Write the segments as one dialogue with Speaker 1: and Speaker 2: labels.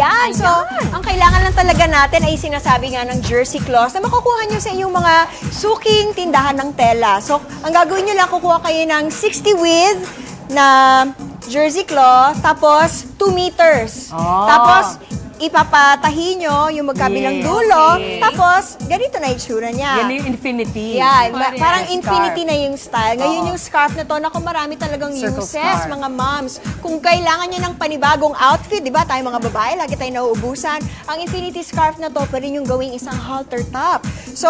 Speaker 1: Ayan. So, ang kailangan lang talaga natin ay sinasabi nga ng jersey cloth na makukuha nyo sa inyong mga suking tindahan ng tela. So, ang gagawin nyo lang, kukuha kayo ng 60 width na jersey cloth, tapos 2 meters. Tapos, ipapatahi nyo yung magkabilang dulo, tapos ganito na itsura niya.
Speaker 2: Yan yung infinity.
Speaker 1: Yan, parang infinity na yung style. Ngayon yung scarf na to, naku, marami talagang
Speaker 2: Circle
Speaker 1: uses,
Speaker 2: scarf.
Speaker 1: mga moms. Kung kailangan nyo ng panibagong outfit, di ba, tayo mga babae, lagi tayo nauubusan. Ang infinity scarf na to, pwede yung gawing isang halter top. So,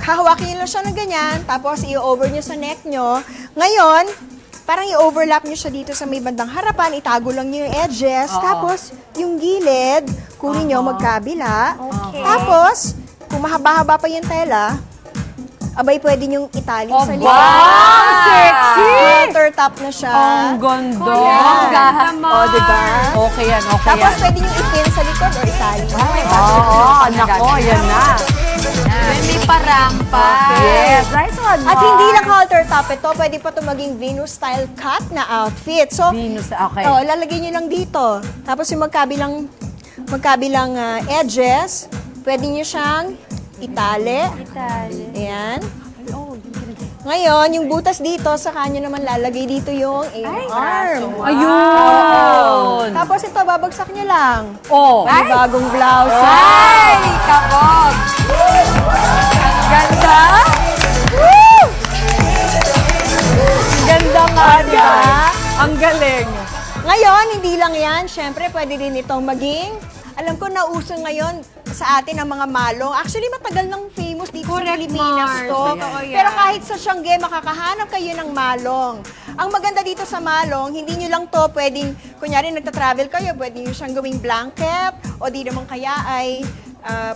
Speaker 1: hahawakin nyo lang siya ng ganyan, tapos i-over nyo sa neck nyo. Ngayon, parang i-overlap nyo siya dito sa may bandang harapan, itago lang nyo yung edges, tapos yung gilid, kunin nyo magkabila. Tapos, kung mahaba-haba pa yung tela, abay pwede nyong itali sa likod.
Speaker 2: Wow! Sexy!
Speaker 1: Halter top na siya.
Speaker 2: Ang ganda.
Speaker 1: O, diba?
Speaker 2: Okay yan, okay
Speaker 1: Tapos
Speaker 2: yan.
Speaker 1: pwede nyong ipin sa likod or itali.
Speaker 2: Oo, nako, yan na.
Speaker 3: May parang pa.
Speaker 2: Yes, nice one,
Speaker 1: At hindi lang halter top ito, pwede pa ito maging Venus style cut na outfit. So,
Speaker 2: Venus, okay.
Speaker 1: lalagay nyo lang dito. Tapos yung magkabilang edges, pwede nyo siyang itali. Ayan. Ngayon, yung butas dito, saka nyo naman lalagay dito yung arm.
Speaker 2: Ayun!
Speaker 1: Tapos ito, babagsak nyo lang.
Speaker 2: Oh!
Speaker 1: Bagong blouse.
Speaker 3: Ay, kabog.
Speaker 1: Ganda! Woo! Ganda nga, di ba?
Speaker 2: Ang galing!
Speaker 1: Ngayon, hindi lang yan. Siyempre, pwede din itong maging, alam ko, nauso ngayon sa atin ang mga malong. Actually, matagal nang famous dito sa Pilipinas
Speaker 3: Mars.
Speaker 1: to.
Speaker 3: Totoo yan.
Speaker 1: Pero kahit sa Siangge, makakahanap kayo ng malong. Ang maganda dito sa malong, hindi nyo lang to pwedeng, kunyari nagta-travel kayo, pwede nyo siyang gawing blanket, o di naman kaya ay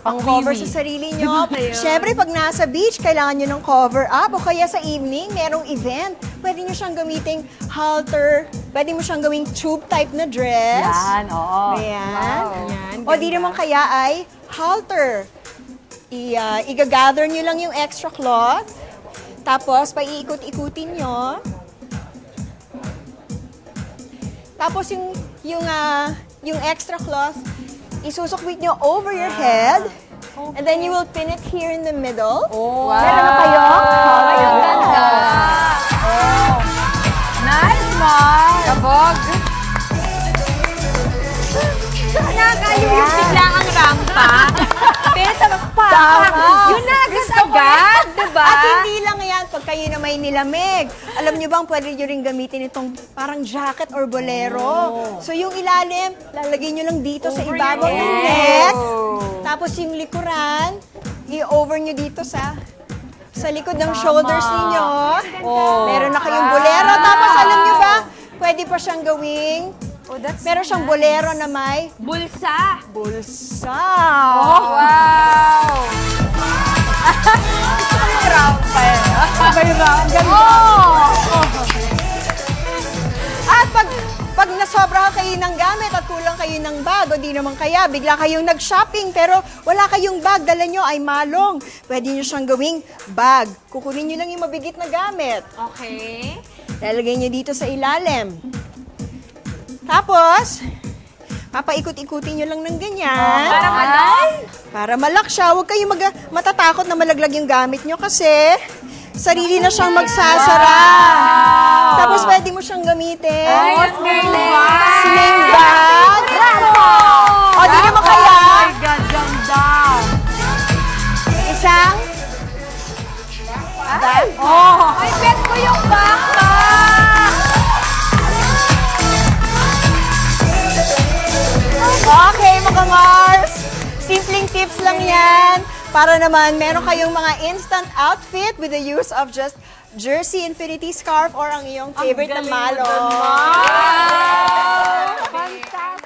Speaker 1: pang-cover sa sarili nyo. Siyempre, pag nasa beach, kailangan nyo ng cover up. O kaya sa evening, merong event. Pwede nyo siyang gamiting halter. Pwede mo siyang gawing tube type na dress.
Speaker 2: Yan, oo.
Speaker 1: Ayan. O di naman kaya ay halter. Iga-gather nyo lang yung extra cloth. Tapos, paiikot-ikutin nyo. Tapos, yung extra cloth, isusukwit nyo over your head. And then you will pin it here in the middle.
Speaker 2: Oh.
Speaker 1: Meron na kayo?
Speaker 3: Ay, ang ganda.
Speaker 2: Nice, Mars!
Speaker 3: Kabog. Nakakayo yung biglaang rampa. Pero yun na agad-agad, diba?
Speaker 1: At hindi lang yan, pag kayo na may nilamig. Alam nyo bang pwede nyo rin gamitin itong parang jacket or bolero. So yung ilalim, lalagay nyo lang dito sa ibabaw ng neck. Tapos yung likuran, i-over nyo dito sa likod ng shoulders ninyo. Meron na kayong bolero. Tapos alam nyo ba, pwede pa siyang gawing, meron siyang bolero na may
Speaker 3: Bulsa.
Speaker 1: bulsa.
Speaker 3: Wow.
Speaker 2: May round.
Speaker 1: At pag nasobrahan kayo ng gamit at kulang kayo ng bag, o di naman kaya, bigla kayong nag-shopping pero wala kayong bag, dala nyo ay malong. Pwede nyo siyang gawing bag. Kukunin nyo lang yung mabigit na gamit.
Speaker 3: Okay.
Speaker 1: Lalagay nyo dito sa ilalim. Tapos, papaikot-ikutin nyo lang ng ganyan.
Speaker 3: Para malak.
Speaker 1: Para malak siya. Huwag kayong matatakot na malaglag yung gamit nyo kasi sarili na siyang magsasara. Tapos pwede mo siyang gamitin.
Speaker 3: Sling
Speaker 1: Sling bag. O, di naman kaya.
Speaker 2: Oh my God, ganda!
Speaker 1: Isang bag.
Speaker 3: Ay, bet ko yung backpack.
Speaker 1: Okay, mga Mars. Simpleng tips lang yan. Para naman, meron kayong mga instant outfit with the use of just jersey, infinity scarf, or ang iyong favorite na malo.
Speaker 3: Wow! Fantastic.